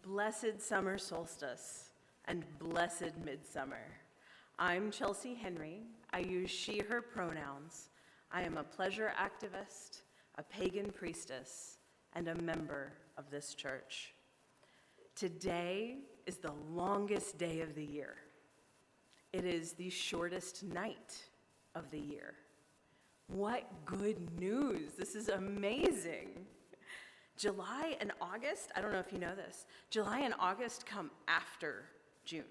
Blessed summer solstice and blessed midsummer. I'm Chelsea Henry. I use she, her pronouns. I am a pleasure activist, a pagan priestess, and a member of this church. Today is the longest day of the year. It is the shortest night of the year. What good news! This is amazing. July and August, I don't know if you know this, July and August come after June.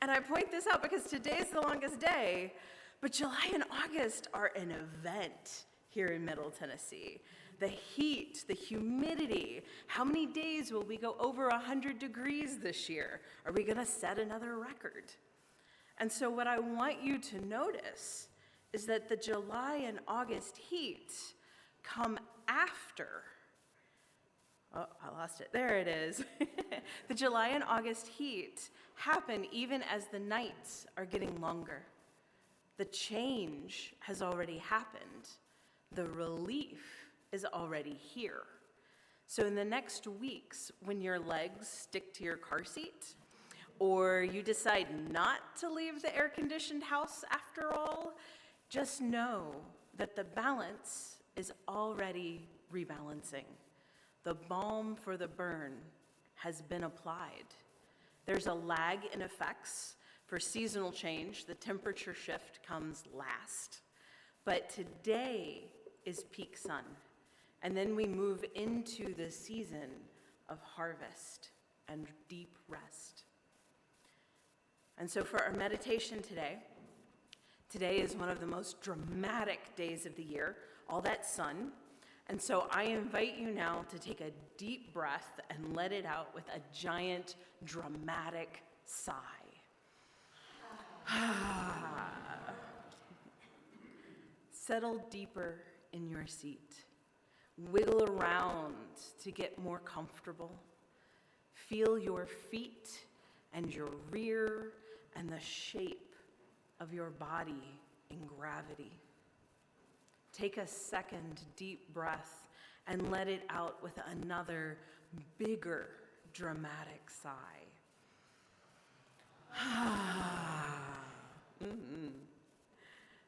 And I point this out because today's the longest day, but July and August are an event here in Middle Tennessee. The heat, the humidity, how many days will we go over 100 degrees this year? Are we gonna set another record? And so what I want you to notice is that the July and August heat come after, oh, I lost it, there it is. The July and August heat happen even as the nights are getting longer. The change has already happened. The relief is already here. So in the next weeks, when your legs stick to your car seat, or you decide not to leave the air-conditioned house after all, just know that the balance is already rebalancing. The balm for the burn has been applied. There's a lag in effects. For seasonal change, the temperature shift comes last. But today is peak sun, and then we move into the season of harvest and deep rest. And so for our meditation today is one of the most dramatic days of the year, all that sun. And so I invite you now to take a deep breath and let it out with a giant, dramatic sigh. Settle deeper in your seat. Wiggle around to get more comfortable. Feel your feet and your rear and the shape of your body in gravity. Take a second deep breath and let it out with another bigger dramatic sigh.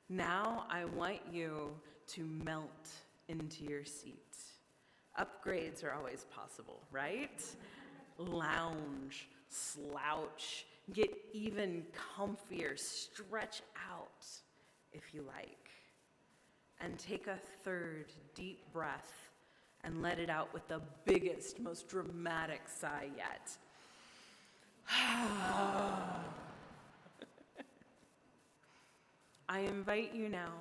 Now I want you to melt into your seat. Upgrades are always possible, right? Lounge, slouch, get even comfier, stretch out if you like. And take a third deep breath and let it out with the biggest, most dramatic sigh yet. I invite you now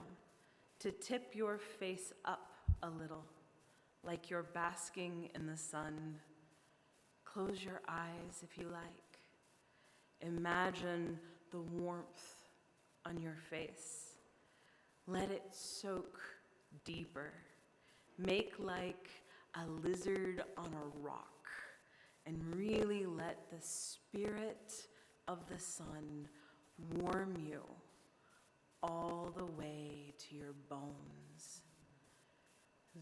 to tip your face up a little, like you're basking in the sun. Close your eyes if you like. Imagine the warmth on your face. Let it soak deeper. Make like a lizard on a rock and really let the spirit of the sun warm you all the way to your bones.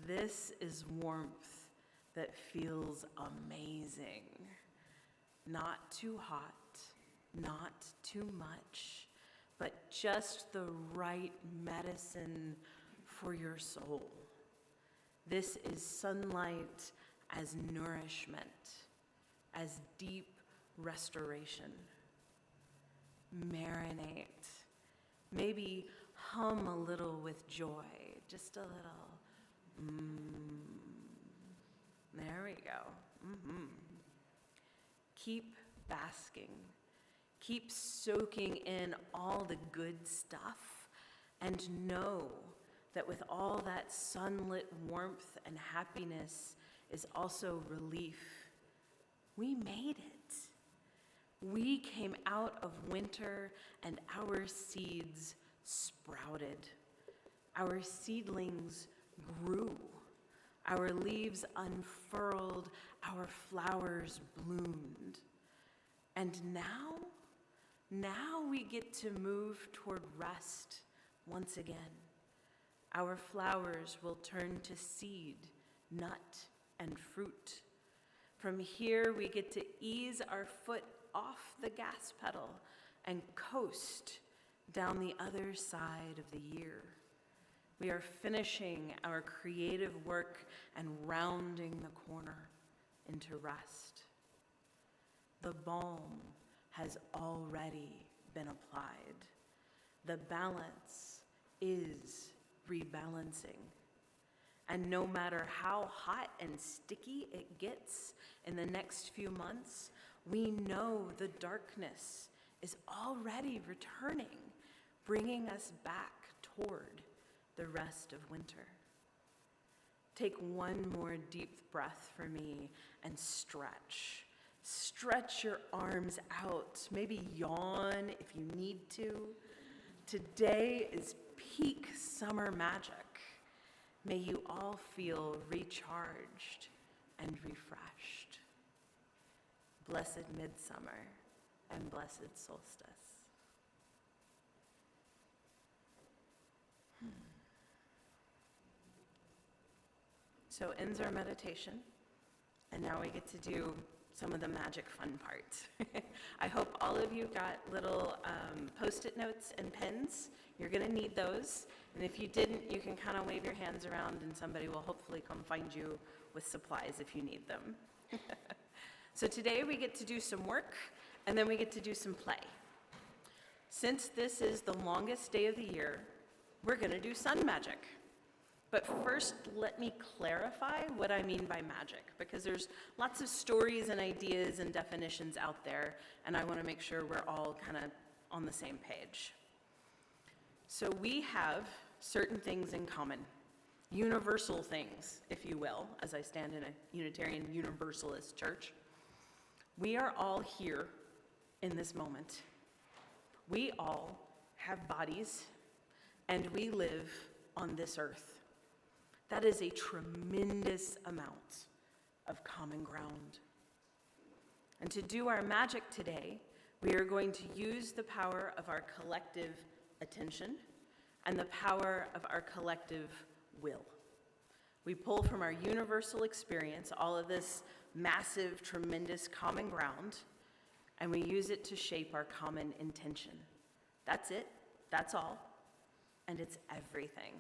This is warmth that feels amazing. Not too hot, not too much, but just the right medicine for your soul. This is sunlight as nourishment, as deep restoration. Marinate. Maybe hum a little with joy, just a little. There we go. Keep basking. Keep soaking in all the good stuff, and know that with all that sunlit warmth and happiness is also relief. We made it. We came out of winter and our seeds sprouted. Our seedlings grew. Our leaves unfurled. Our flowers bloomed. And now we get to move toward rest once again. Our flowers will turn to seed, nut, and fruit. From here, we get to ease our foot off the gas pedal and coast down the other side of the year. We are finishing our creative work and rounding the corner into rest. The balm has already been applied. The balance is rebalancing. And no matter how hot and sticky it gets in the next few months, we know the darkness is already returning, bringing us back toward the rest of winter. Take one more deep breath for me and stretch. Stretch your arms out. Maybe yawn if you need to. Today is peak summer magic. May you all feel recharged and refreshed. Blessed Midsummer and blessed Solstice. So ends our meditation, and now we get to do some of the magic fun parts. I hope all of you got little Post-it notes and pens. You're gonna need those, and if you didn't, you can kind of wave your hands around and somebody will hopefully come find you with supplies if you need them. So today we get to do some work, and then we get to do some play. Since this is the longest day of the year, we're gonna do sun magic. But first, let me clarify what I mean by magic, because there's lots of stories and ideas and definitions out there, and I want to make sure we're all kind of on the same page. So we have certain things in common, universal things, if you will, as I stand in a Unitarian Universalist church. We are all here in this moment. We all have bodies, and we live on this earth. That is a tremendous amount of common ground. And to do our magic today, we are going to use the power of our collective attention and the power of our collective will. We pull from our universal experience all of this massive, tremendous common ground, and we use it to shape our common intention. That's it, that's all, and it's everything.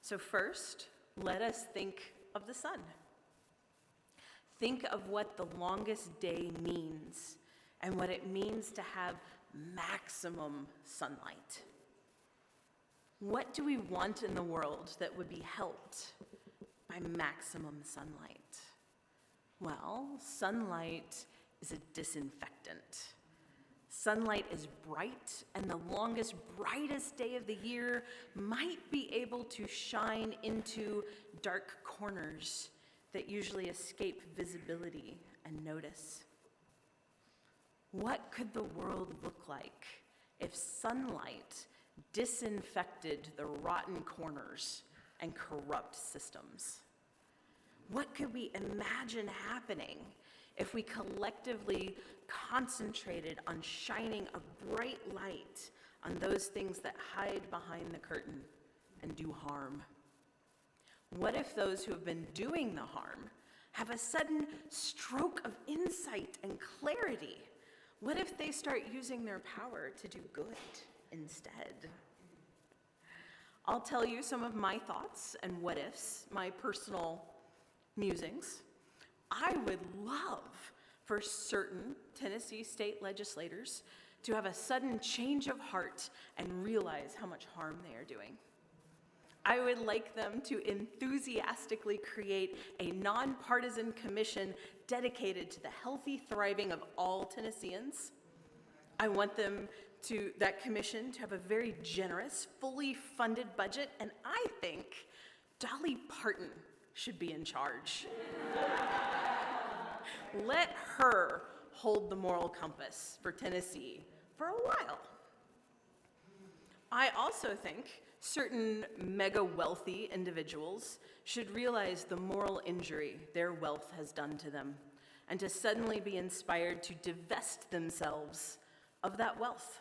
So first, let us think of the sun. Think of what the longest day means and what it means to have maximum sunlight. What do we want in the world that would be helped by maximum sunlight? Well, sunlight is a disinfectant. Sunlight is bright, and the longest, brightest day of the year might be able to shine into dark corners that usually escape visibility and notice. What could the world look like if sunlight disinfected the rotten corners and corrupt systems? What could we imagine happening if we collectively concentrated on shining a bright light on those things that hide behind the curtain and do harm? What if those who have been doing the harm have a sudden stroke of insight and clarity? What if they start using their power to do good instead? I'll tell you some of my thoughts and what ifs, my personal musings. I would love for certain Tennessee state legislators to have a sudden change of heart and realize how much harm they are doing. I would like them to enthusiastically create a nonpartisan commission dedicated to the healthy thriving of all Tennesseans. I want that commission to have a very generous, fully funded budget, and I think Dolly Parton should be in charge. Let her hold the moral compass for Tennessee for a while. I also think certain mega wealthy individuals should realize the moral injury their wealth has done to them and to suddenly be inspired to divest themselves of that wealth.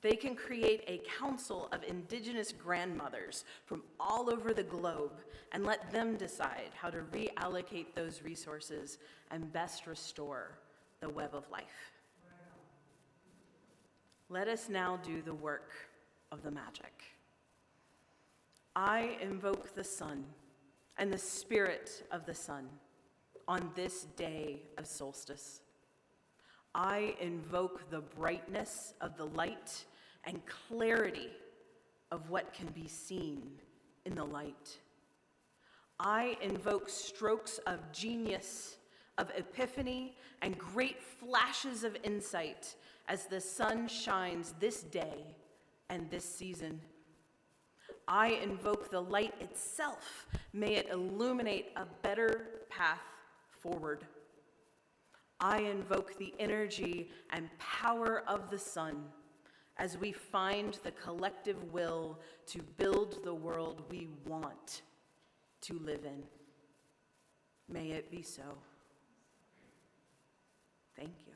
They can create a council of indigenous grandmothers from all over the globe and let them decide how to reallocate those resources and best restore the web of life. Let us now do the work of the magic. I invoke the sun and the spirit of the sun on this day of solstice. I invoke the brightness of the light and clarity of what can be seen in the light. I invoke strokes of genius, of epiphany, and great flashes of insight as the sun shines this day and this season. I invoke the light itself. May it illuminate a better path forward. I invoke the energy and power of the sun as we find the collective will to build the world we want to live in. May it be so. Thank you.